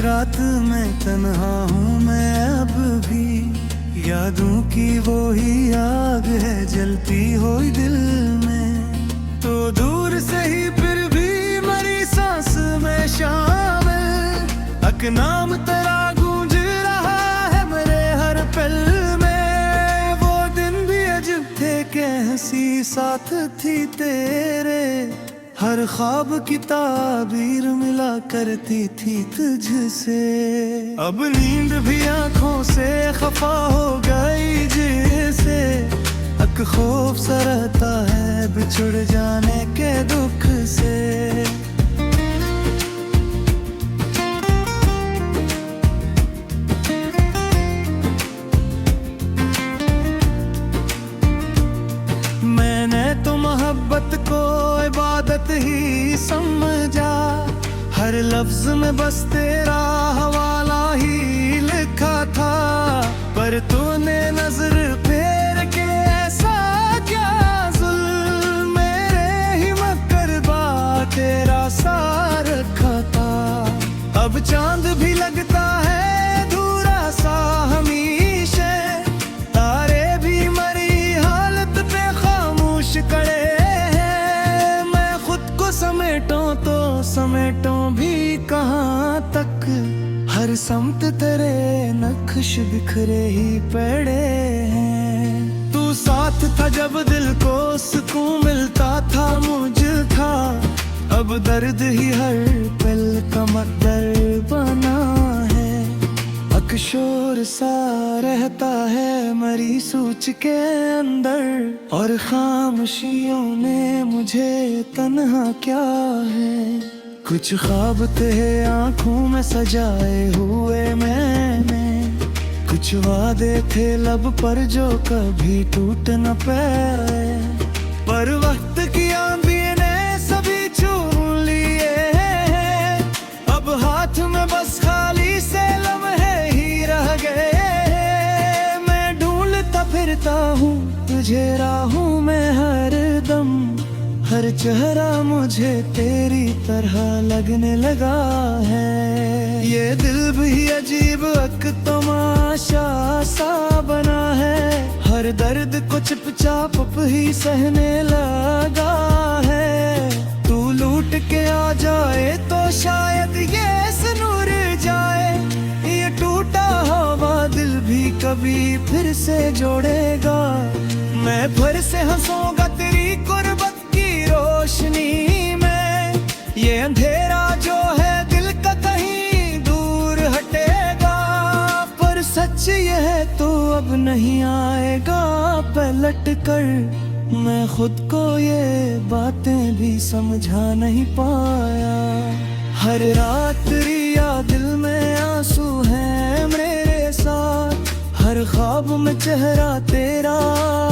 रात में तन्हा हूँ मैं अब भी, यादों की वो ही आग है जलती हुई दिल में। तो दूर से ही फिर भी मरी सांस में शामिल, अक नाम तेरा गूंज रहा है मेरे हर पल में। वो दिन भी अजब थे कि हंसी साथ थी तेरे, हर ख्वाब की ताबीर मिला करती थी तुझसे। अब नींद भी आंखों से खफा हो गई जैसे, अक खौफ सा रहता है बिछुड़ जाने के दुख से। मैंने तो मोहब्बत को इबादत ही समझा, हर लफ्ज में बस तेरा हवाला ही लिखा था। पर तूने नजर फेर के ऐसा क्या जुल्म मेरे ही मकरबा तेरा सा रखा था। अब चांद भी लगता है अधूरा सा हमीशे, तारे भी मरी हालत पे खामोश खड़े हैं। मैं खुद को समेटूं तो समेटूं भी कहाँ तक, हर समत तेरे नक्श बिखरे ही पड़े हैं। तू साथ था जब दिल को सुकून मिलता था मुझ था, अब दर्द ही हर पल का मकदर बना है। अकशोर सा रहता है मरी सोच के अंदर, और खामोशियों ने मुझे तन्हा क्या है। कुछ ख्वाब थे आंखों में सजाए हुए मैंने, कुछ वादे थे लब पर जो कभी टूट न पाए। पर वक्त की आंधी ने सभी छू लिए हैं, अब हाथ में बस खाली से लम्हे ही रह गए। मैं ढूंढता फिरता हूँ तुझे राहों में हर दम, हर चेहरा मुझे तेरी तरह लगने लगा है। ये दिल भी अजीब एक तमाशा सा बना है, हर दर्द को चुपचाप ही सहने लगा है। तू लूट के आ जाए तो शायद ये सनूर जाए, ये टूटा हुआ दिल भी कभी फिर से जोड़ेगा। मैं फिर से हंसूंगा तेरी कुर्बत रोशनी में, ये अंधेरा जो है दिल का कहीं दूर हटेगा। पर सच ये है तो अब नहीं आएगा पलट कर, मैं खुद को ये बातें भी समझा नहीं पाया। हर रात रिया दिल में आंसू है मेरे साथ, हर ख्वाब में चेहरा तेरा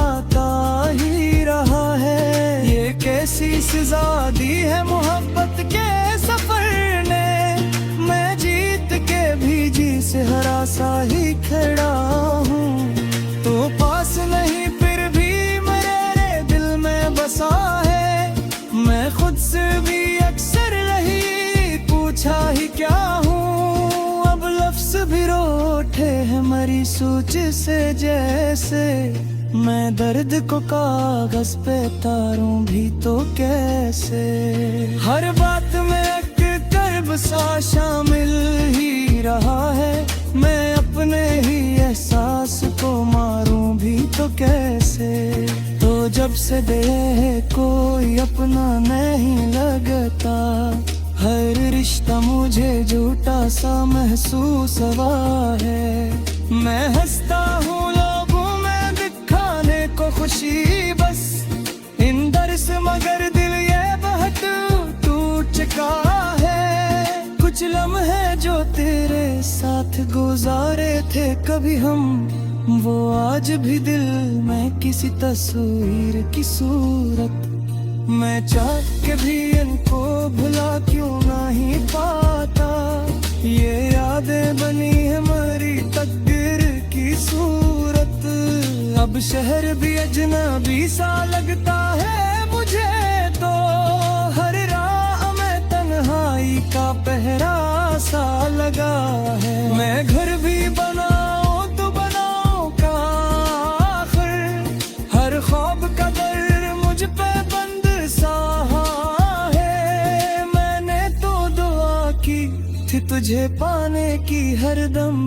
आता ही रहा है। ये कैसी सजा दी है मोहब्बत के सफर ने, मैं जीत के भी जी से हरा सा ही खड़ा हूँ। तो पास नहीं फिर भी मेरे दिल में बसा है, मैं खुद से भी अक्सर नहीं पूछा ही क्या हूँ। अब लफ्ज भी रोठे हैं मरी सोच से जैसे, मैं दर्द को कागज पे तारूं भी तो कैसे। हर बात में एक कर्ब सा शामिल ही रहा है, मैं अपने ही एहसास को मारूं भी तो कैसे। तो जब से दे कोई अपना नहीं लगता, हर रिश्ता मुझे झूठा सा महसूस हुआ है। मैं हंसता हूँ को खुशी बस इन दर से, मगर दिल ये बहुत टूट चुका है। कुछ लम्हे जो तेरे साथ गुजारे थे कभी हम, वो आज भी दिल में किसी तस्वीर की सूरत। मैं चाह के भी इनको भुला क्यों नहीं पाता, ये यादें बनी है मरी तकदीर की सूरत। अब शहर भी अजनबी सा लगता है मुझे तो, हर राह में तन्हाई का पहरा सा लगा है। मैं घर भी बनाऊं तो बनाऊं कहाँ आखिर, हर ख्वाब का दर मुझ पे बंद सा है। मैंने तो दुआ की थी तुझे पाने की हरदम,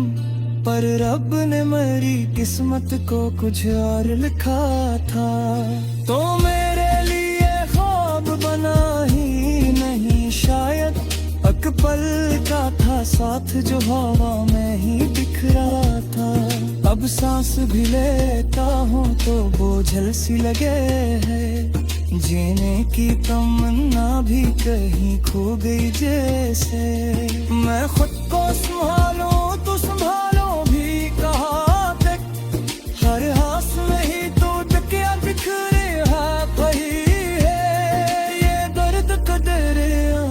पर रब ने मेरी किस्मत को कुछ और लिखा था। तो मेरे लिए ख्वाब बना ही नहीं शायद, अकपल का था साथ जो हवा में ही बिखरा था। अब सांस भी लेता हूँ तो बोझल सी लगे है, जीने की तमन्ना भी कहीं खो गई जैसे। मैं खुद को संभालूं तो संभालो भी कहाँ तक, हर हाथ में ही तो तकिया बिखरे हाथ ही है। ये दर्द कदर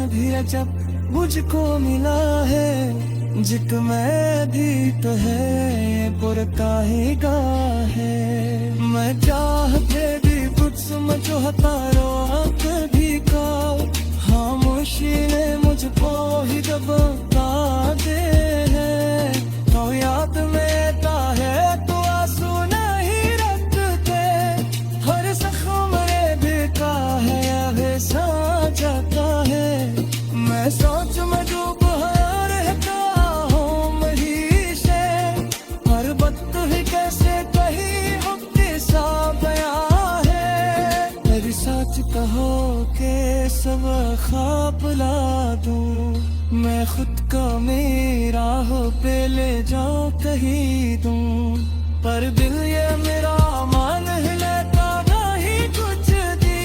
भी जब मुझको मिला है, जिक मैं भी तो है ये पुरकाहेगा है। मैं चाहते भी कुछ समझो हतारो आंख भी का, खामोशी ने मुझको ही दबा दे है। तो याद में आता है तो आंसू नहीं रखते, हर जख्म रे बेका है या जाता है। मैं सोच में डूब रहता हूँ मही से, हर बात ही कैसे कहीं मुक्ति सा बयां है। मेरी सच कहो के सब ख्वाब ला दूं, मैं खुद को मेरा हो पे ले जाऊं कहीं दूं, पर दिल ये मेरा मान ही लेता नहीं कुछ दी।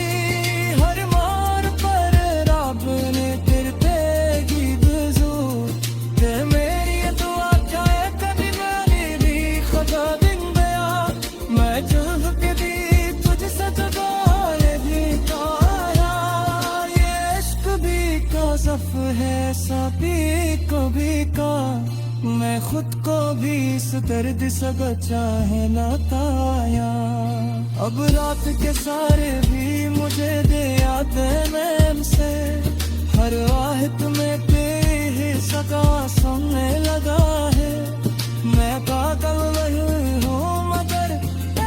हर मार पर रब ने तेरे पे गीत जो ते मेरी दुआ चाहे कभी मेरी भी खुदा दिन गया। मैं चाह के भी तुझसे जुदाई भी काया, ये इश्क भी काज़फ है साबी को भी का। मैं खुद को भी इस दर्द से बचा है लाताया। अब रात के सारे भी मुझे दे याद मैम से, हर आहत में तेरी सका सुनने लगा है। मैं पागल नहीं हूँ मगर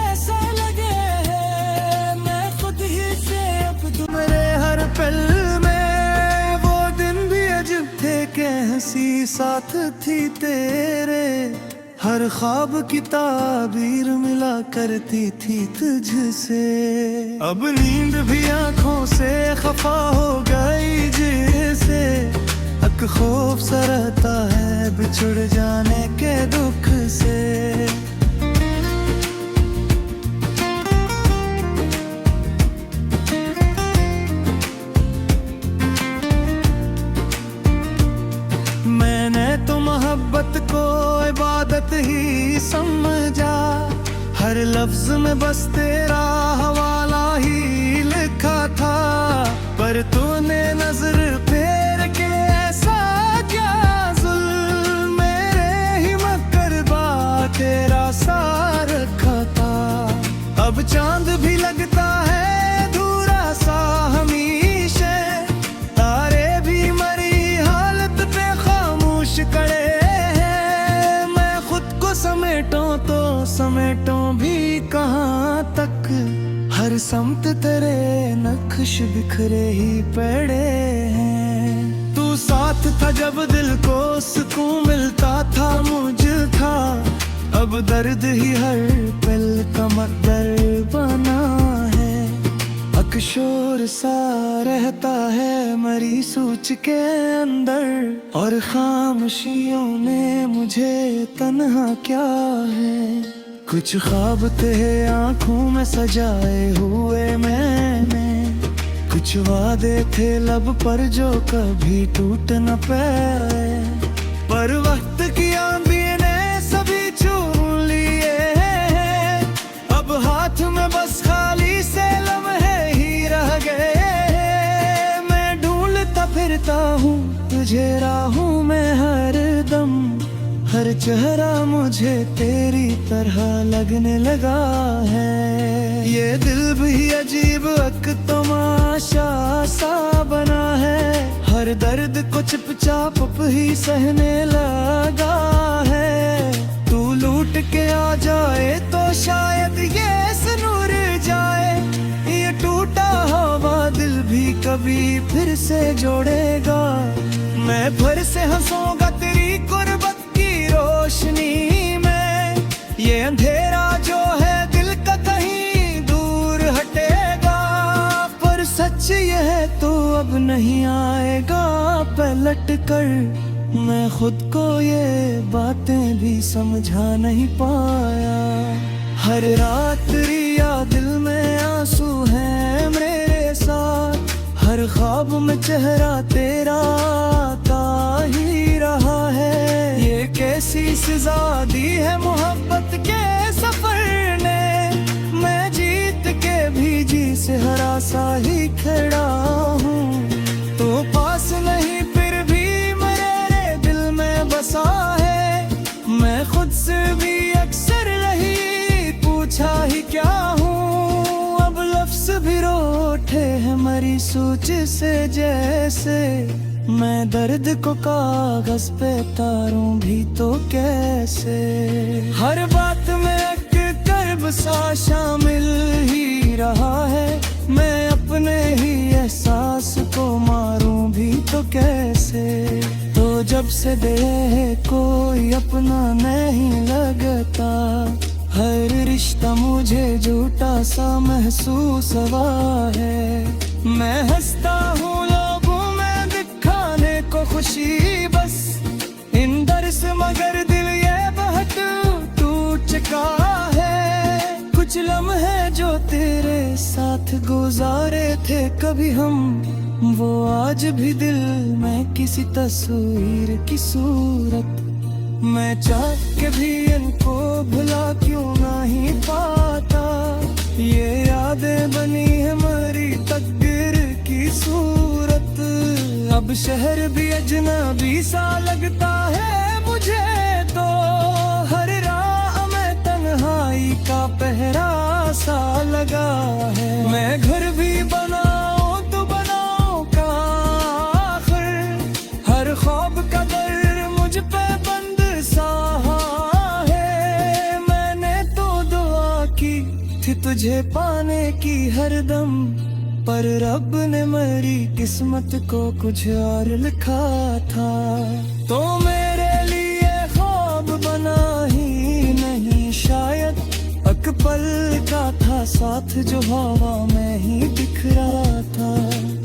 ऐसा लगे है, मैं खुद ही से अब मेरे हर पल में वो दिन भी अजब थे कि हंसी साथ थी तेरे। हर ख्वाब की ताबीर मिला करती थी तुझसे, अब नींद भी आंखों से खफा हो गई जैसे। अक खौफ सा रहता है बिछुड़ जाने के दुख से। मैंने तो मोहब्बत को इबादत ही समझा, हर लफ्ज में बस तेरा हवाला ही लिखा था। पर तूने नजर फेर के ऐसा क्या जुल्म मेरे ही मकरबा तेरा सा रखा था। अब चांद भी लगता है अधूरा सा हमेशा, तारे भी मरी हालत पे खामोश खड़े हैं। मैं खुद को समेटूं तो समेटूं भी कहाँ तक, हर समत तेरे नक्श बिखरे ही पड़े हैं। तू साथ था जब दिल को सुकून मिलता था मुझ था, अब दर्द ही हर पल का मकदर बना है। अकशोर सा रहता है मरी सोच के अंदर, और खामोशियों ने मुझे तन्हा क्या है। कुछ ख्वाब थे आंखों में सजाए हुए मैंने, कुछ वादे थे लब पर जो कभी टूट न पाए। पर वक्त की आंधी ने सभी छू लिए हैं, अब हाथ में बस खाली से लम्हे ही रह गए। मैं ढूंढता फिरता हूँ तुझे राहों में हर दम, हर चेहरा मुझे तेरी तरह लगने लगा है। ये दिल भी अजीब एक तमाशा सा बना है, हर दर्द को चुपचाप ही सहने लगा है। तू लूट के आ जाए तो शायद ये सुनूर जाए, ये टूटा हुआ दिल भी कभी फिर से जोड़ेगा। मैं फिर से हंसूंगा तेरी गुर्बत की रोशनी में, ये अंधेरा जो है दिल का कहीं दूर हटेगा। पर सच ये है तो अब नहीं आएगा पलट कर, मैं खुद को ये बातें भी समझा नहीं पाया। हर रात रिया दिल में आंसू है मेरे साथ, हर ख्वाब में चेहरा तेरा आता ही रहा है। ये कैसी सजा दी है मोहब्बत के सफर ने, मैं जीत के भी जी से हरा सा ही खड़ा हूँ। तो पास नहीं फिर भी मेरे दिल में बसा है, मैं खुद से भी अक्सर रही पूछा ही क्या हूँ। अब लफ्ज भी रोठे हैं मरी सूच से जैसे, मैं दर्द को कागज पे तारूं भी तो कैसे। हर बात में एक कर्ब सा शामिल ही रहा है, मैं अपने ही एहसास को मारूं भी तो कैसे। तो जब से देह कोई अपना नहीं लगता, हर रिश्ता मुझे झूठा सा महसूस हुआ है। मैं हंसता हूँ लोगों में दिखाने को खुशी बस, इन दर से मगर दिल ये बहुत टूट चुका है। कुछ लम्हे जो तेरे साथ गुजारे थे कभी हम, वो आज भी दिल में किसी तस्वीर की सूरत। मैं चाह के भी इनको भुला क्यों नहीं पाता, ये यादें बनी है मरी तकदीर की सूरत। अब शहर भी अजनबी सा लगता है मुझे तो, हर राह में तन्हाई का पहरा सा लगा है। मैं घर भी बनाऊं तो बनाऊं कहाँ आखिर, हर ख्वाब का दर मुझ पे बंद सा है। मैंने तो दुआ की थी तुझे पाने की हरदम, पर रब ने मेरी किस्मत को कुछ और लिखा था। तो मेरे लिए ख्वाब बना ही नहीं शायद, एक पल का था साथ जो हवा में ही बिखरा था।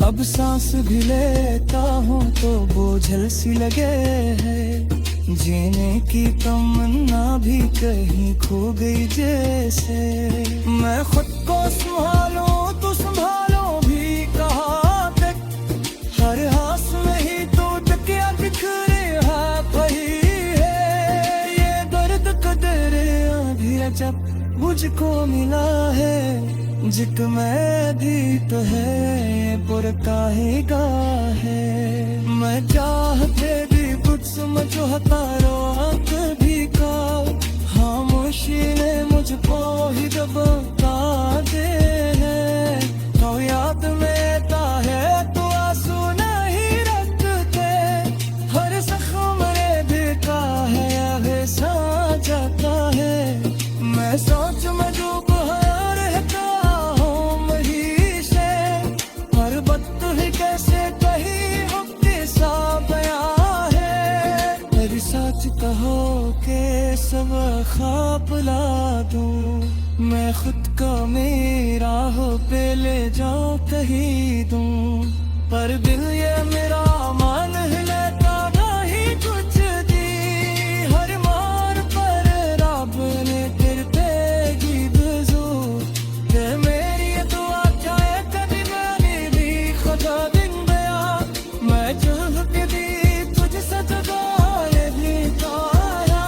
अब सांस भी लेता हूँ तो बोझल सी लगे है, जीने की तमन्ना भी कहीं खो गई जैसे। मैं खुद को संभालूं तो संभालो भी कहाँ तक, हर हाथ में ही तो टकिया बिखरे हाथ ही है। ये दर्द कदर अभी जब मुझको मिला है, जिक मैं भी तो है पुर काहेगा है। मैं चाहते भी कुछ समझो हतारो आंख भी का, खामोशी ने मुझको ही दबका दे है। तो याद में ता है तो आंसू नहीं रखते, हर जख्म रे बेका है आगे सा जाता है। मैं सोच में डूब रहता हूँ मही से, हर बात ही कैसे कही मुक्ति सा बयां है। मेरी सच कहो के सब ख्वाब ला दूं, मैं खुद को मेरा हो पे ले जाऊं कहीं दूं, पर दिल ये मेरा मान ही लेता नहीं कुछ दी। हर मार पर रब ने तेरे पेगी बुजू, ते मेरी दुआ चाहे कभी मैंने भी खुदा दिन गया। मैं चाह के दी तुझे सजदाए भी तारा,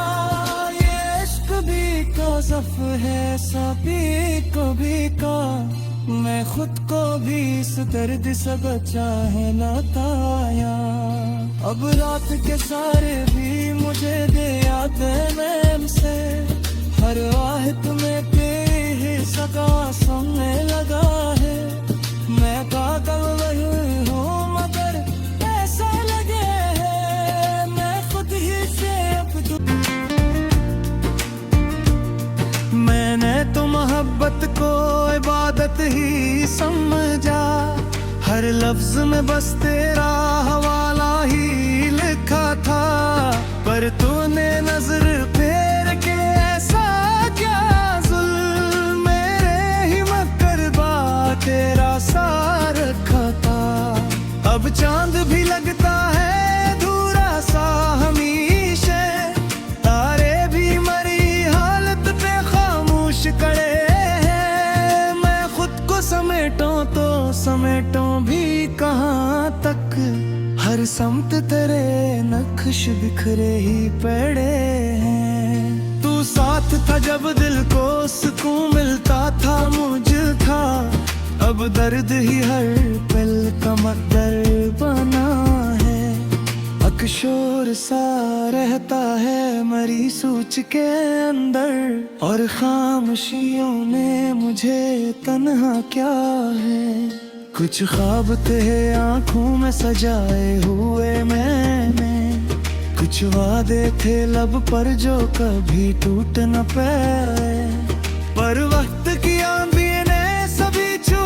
ये इश्क भी काज़फ है सभी को भी का। मैं खुद को भी इस दर्द से बचा है लाताया। अब रात के सारे भी मुझे दे यादें मैम से, हर वाहिद में तेरी सगा संग मोहब्बत को इबादत ही समझा, हर लफ्ज में बस तेरा हवाला ही लिखा था। पर तूने नजर फेर के ऐसा क्या जुल्म मेरे ही मकरबा तेरा सा रखा था। अब चांद भी लगता है अधूरा सा हमीशे, तारे भी मरी हालत पे खामोश खड़े हैं। मैं खुद को समेटूं तो समेटूं भी कहाँ तक, हर समत तेरे नक्श बिखरे ही पड़े हैं। तू साथ था जब दिल को सुकून मिलता था मुझ था, अब दर्द ही हर पल का मकदर बना है। अकशोर सा रहता है मरी सोच के अंदर, और खामोशियों ने मुझे तन्हा क्या है। कुछ ख्वाब थे आंखों में सजाए हुए मैंने, कुछ वादे थे लब पर जो कभी टूट न पाए। पर वक्त की आंधी ने सभी छू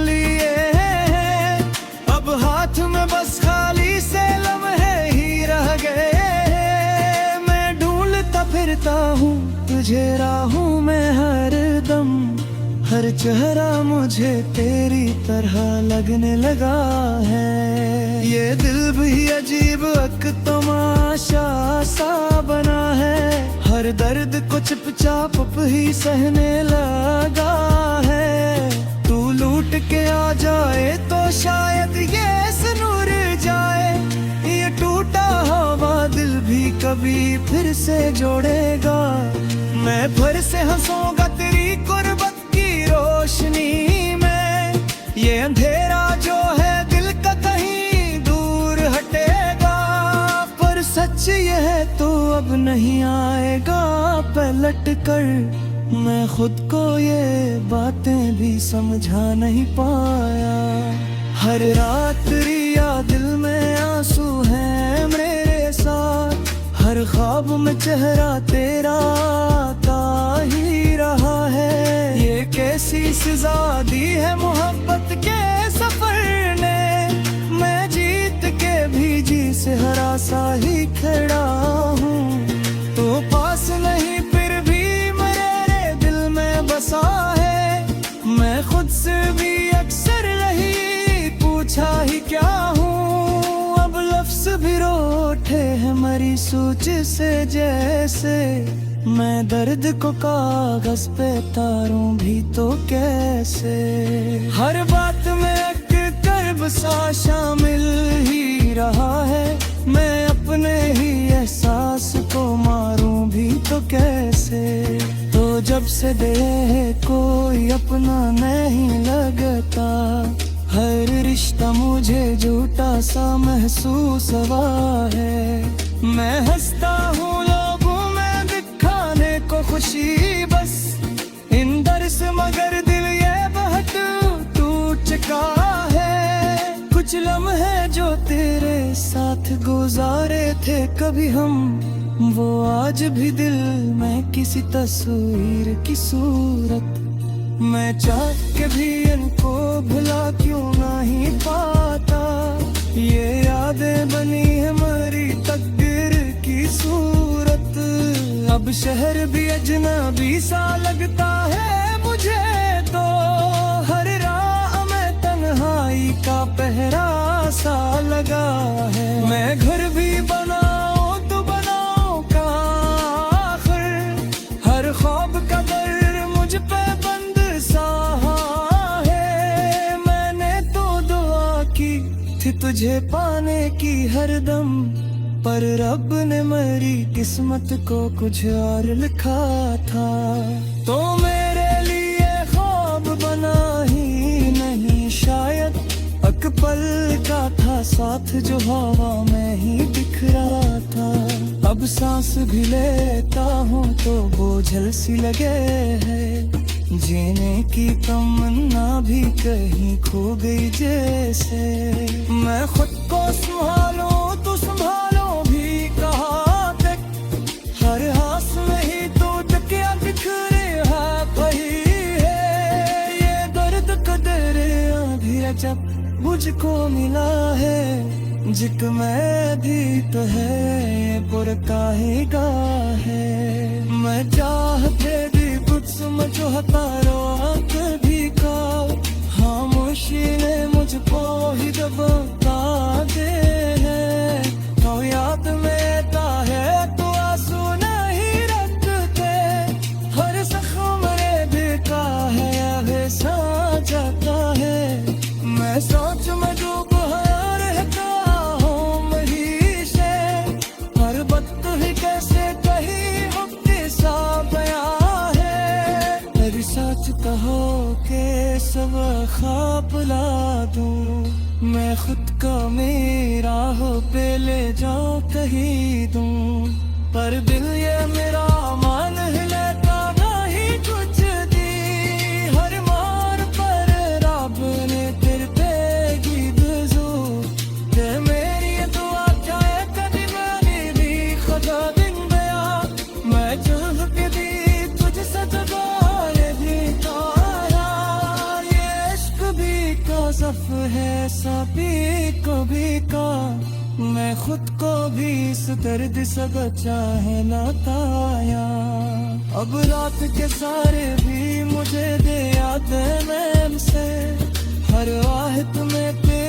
लिए हैं, अब हाथ में बस खाली से लम्हे ही रह गए हैं। मैं ढूंढता फिरता हूँ तुझे राहों में हर दम, हर चेहरा मुझे तेरी तरह लगने लगा है। ये दिल भी अजीब एक तमाशा सा बना है, हर दर्द को चुपचाप ही सहने लगा है। तू लूट के आ जाए तो शायद ये सुनूर जाए, ये टूटा हुआ दिल भी कभी फिर से जोड़ेगा। मैं फिर से हंसूंगा तेरी कुर्बत रोशनी में, ये अंधेरा जो है दिल का कहीं दूर हटेगा। पर सच ये है तो अब नहीं आएगा पलट कर, मैं खुद को ये बातें भी समझा नहीं पाया। हर रात रिया दिल में आंसू है मेरे साथ, हर ख्वाब में चेहरा तेरा आता ही रहा है। ये कैसी सजा दी है मोहब्बत के सफर ने, मैं जीत के भी जी से हरा सा ही खड़ा हूँ। तो पास नहीं फिर भी मेरे दिल में बसा है, मैं खुद से भी अक्सर नहीं पूछा ही क्या हूँ। अब लफ्ज भी रोठे हैं मरी सोच से जैसे, मैं दर्द को कागज पे तारूं भी तो कैसे। हर बात में एक कर्ब सा शामिल ही रहा है, मैं अपने ही एहसास को मारूं भी तो कैसे। तो जब से देह कोई अपना नहीं लगता, हर रिश्ता मुझे झूठा सा महसूस हुआ है। मैं हंसता हूँ लोगों में दिखाने को खुशी बस, इन दर से मगर दिल ये बहुत टूट चुका है। कुछ लम्हे जो तेरे साथ गुजारे थे कभी हम, वो आज भी दिल में किसी तस्वीर की सूरत। मैं चाह के भी इनको भुला क्यों नहीं पाता, ये यादें बनी है मरी तकदीर की सूरत। अब शहर भी अजनबी सा लगता है मुझे तो, हर राह में तन्हाई का पहरा सा लगा है। मैं घर भी बनाऊं तो बनाऊं कहाँ आखिर, हर ख्वाब का दर मुझ पे बंद सा है। मैंने तो दुआ की थी तुझे पाने की हरदम, पर रब ने मेरी किस्मत को कुछ और लिखा था। तो मेरे लिए ख्वाब बना ही नहीं शायद, एक पल का था साथ जो हवा में ही बिखरा था। अब सांस भी लेता हूँ तो बोझल सी लगे है, जीने की तमन्ना भी कहीं खो गई जैसे। मैं खुद को संभालूं तो संभालो भी कहाँ तक, हर हाथ में ही तो तकिया बिखरे हाथ ही है। जब मुझको मिला है जिक में भी तो है पुरकाहेगा है मैं चाहते भी कुछ समझो हतारो आंख भी का खामोशी ने मुझको ही दबा दे है तो याद में ता है तो आंसू नहीं रखते हर जख्म रे बेका है आगे सा जाता है मैं सोच में डूब रहता हूँ मही से हर बात ही कैसे कही मुक्ति सा बया है मेरी सच कहो के सब ख्वाब ला दूं मैं खुद को मेरा हो पे ले जाऊं कहीं दूं पर दिल ये मेरा मान लेता नहीं कुछ दी हर मार पर रब ने तेरे पे गिदजू ते मेरी दुआ चाहे कभी मैंने भी खुदा दिन गया मैं चाह के दी तुझसे जगाए भी तारा ये इश्क भी काज़फ है सभी को भी का मैं खुद को भी इस दर्द से बचा है लाताया अब रात के सारे भी मुझे दे याद मैम से हर वाहिद में पे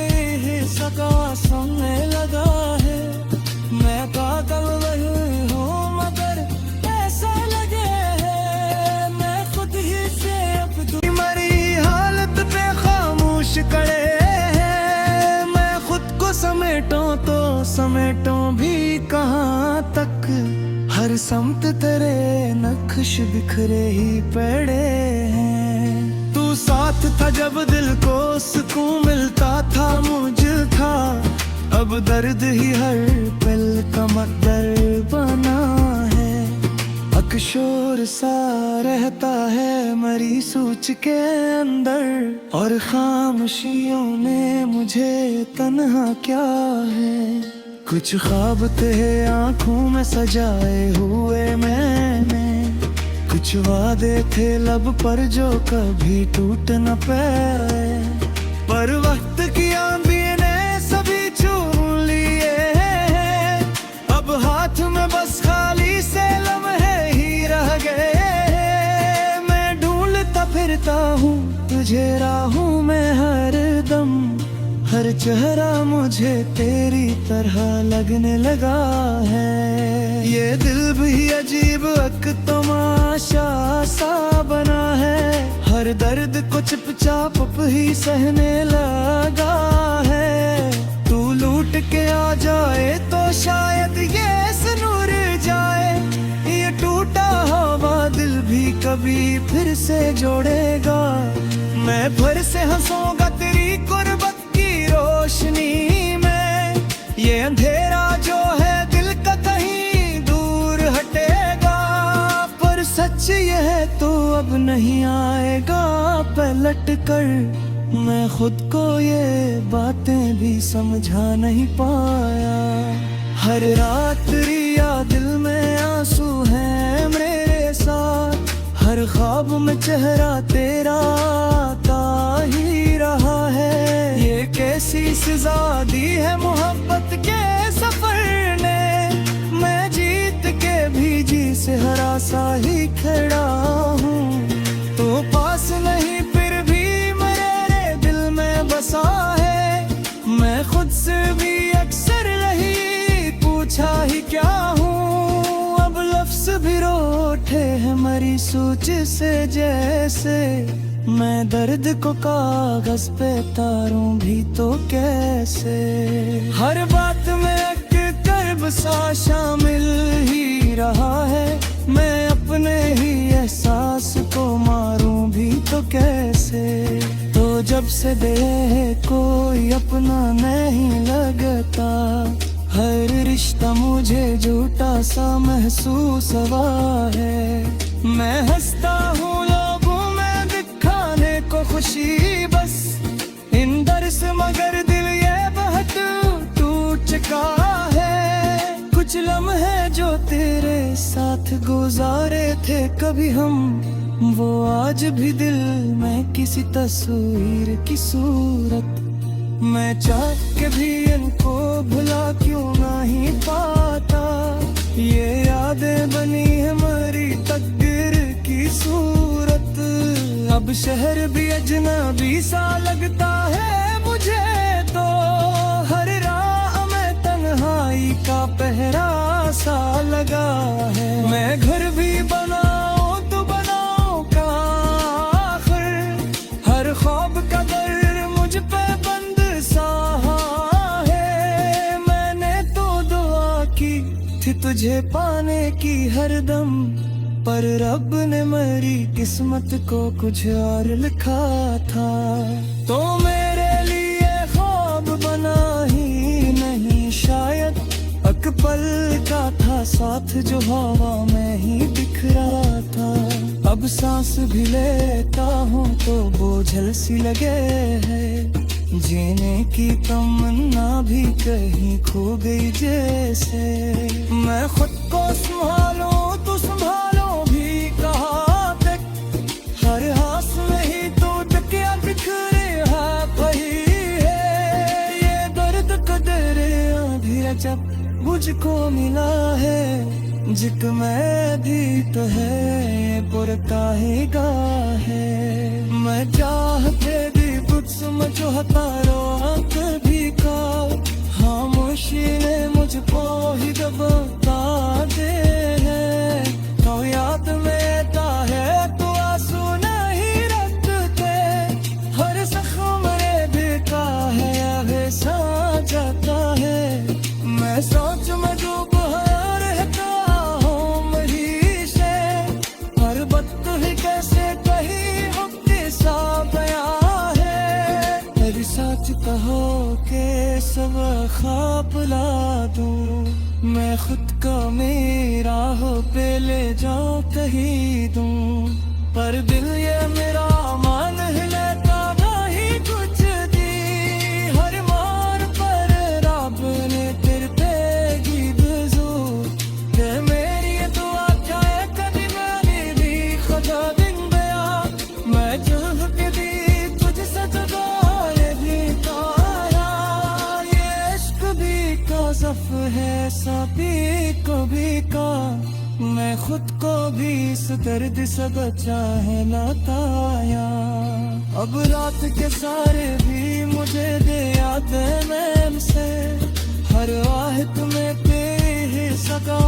सका सुनने लगा है मैं पागल वही हूँ मगर ऐसा लगे है मैं खुद ही से अब मरी हालत पे खामोश करे समेटो तो समेटो भी कहाँ तक हर समत तेरे नक्श बिखरे ही पड़े हैं तू साथ था जब दिल को सुकून मिलता था मुझ था अब दर्द ही हर पल का मकदर बना है अकशोर सा रहता है मरी सोच के अंदर और खामोशियों ने मुझे तन्हा क्या है कुछ ख्वाब थे आंखों में सजाए हुए मैंने कुछ वादे थे लब पर जो कभी टूट न पाए पर वक्त की आंधी ने सभी छू लिए अब हाथ में बस खाली से लम्हे रह गए मैं ढूंढता फिरता हूँ तुझे राहों में हर दम हर चेहरा मुझे तेरी तरह लगने लगा है ये दिल भी अजीब एक तमाशा सा बना है हर दर्द को चुपचाप ही सहने लगा है तू लूट के आ जाए तो शायद ये सुनूर जाए ये टूटा हुआ दिल भी कभी फिर से जोड़ेगा मैं फिर से हंसूंगा तेरी कुर्बत की रोशनी में ये अंधेरा जो है दिल का कहीं दूर हटेगा पर सच ये है तो अब नहीं आएगा पलट कर मैं खुद को ये बातें भी समझा नहीं पाया हर रात रिया दिल में आंसू है मेरे साथ हर ख्वाब में चेहरा तेरा आता ही रहा है ये कैसी सजा दी है मोहब्बत के सफर ने मैं जीत के भी जी से हरा सा ही खड़ा हूँ तो पास नहीं फिर भी मेरे दिल में बसा है मैं खुद से भी अक्सर रही पूछा ही क्या हूँ अब लफ्ज भी रोठे हैं मरी सोच से जैसे मैं दर्द को कागज पे तारूं भी तो कैसे हर बात में एक कर्ब सा शामिल ही रहा है मैं अपने ही एहसास को मारूं भी तो कैसे तो जब से देह कोई अपना नहीं लगता हर रिश्ता मुझे झूठा सा महसूस हुआ है मैं हंसता हूँ लोगों में दिखाने को खुशी बस इन दर से मगर दिल ये बहुत टूट चुका है कुछ लम्हे जो तेरे साथ गुजारे थे कभी हम वो आज भी दिल में किसी तस्वीर की सूरत मैं चाह के भी इनको भुला क्यों नहीं पाता। ये यादें बनी है मरी तकदीर की सूरत। अब शहर भी अजनबी सा लगता है मुझे तो। हर राह में तन्हाई का पहरा सा लगा है। मैं घर भी बनाऊं तो बनाऊं कहाँ आखिर। हर ख्वाब का दर मुझ पे बंद सा है। मैंने तो दुआ की थी तुझे पाने की हरदम, पर रब ने मेरी किस्मत को कुछ और लिखा था। तो मेरे लिए ख्वाब बना ही नहीं शायद, एक पल का था साथ जो हवा में ही बिखरा था। अब सांस भी लेता हूँ तो बोझल सी लगे है। जीने की तमन्ना भी कहीं खो गई जैसे। मैं खुद को संभालूं तो संभालो भी कहाँ तक। हर हाथ में ही तो तकिया बिखरे वही है। ये दर्द कदर आधी जब मुझको मिला है। जिक मैं भी तो है ये पुरकाहेगा है। मैं चाहते भी कुछ समझो हतारो आंख भी का। खामोशी ने मुझको ही दबाता दे है। तो याद में आता है तो आंसू नहीं रखते। हर जख्म रे बेका है या सा जाता है। मैं सोच में डूब रहता हूँ मरी से। हर बात ही कैसे कही होती सा बया है। मेरी सच कहो के सब ख्वाब ला दूँ। मैं खुद को मेरा हो पे ले जाऊँ कहीं दूँ। पर दिल ये मेरा मान ही लेता नहीं कुछ दी। हर मार पर रब ने तेरे पेगी बजू। ते मेरी दुआ चाहे कभी मैंने भी खुदा दिन गया। मैं चाह के दी तुझसे जुदाई भी तारा। ये इश्क भी काज़फ है साबी को भी का। मैं खुद को भी इस दर्द से बचा है लाताया। अब रात के सारे भी मुझे दे याद मैम से। हर वाहिद में तेरे सका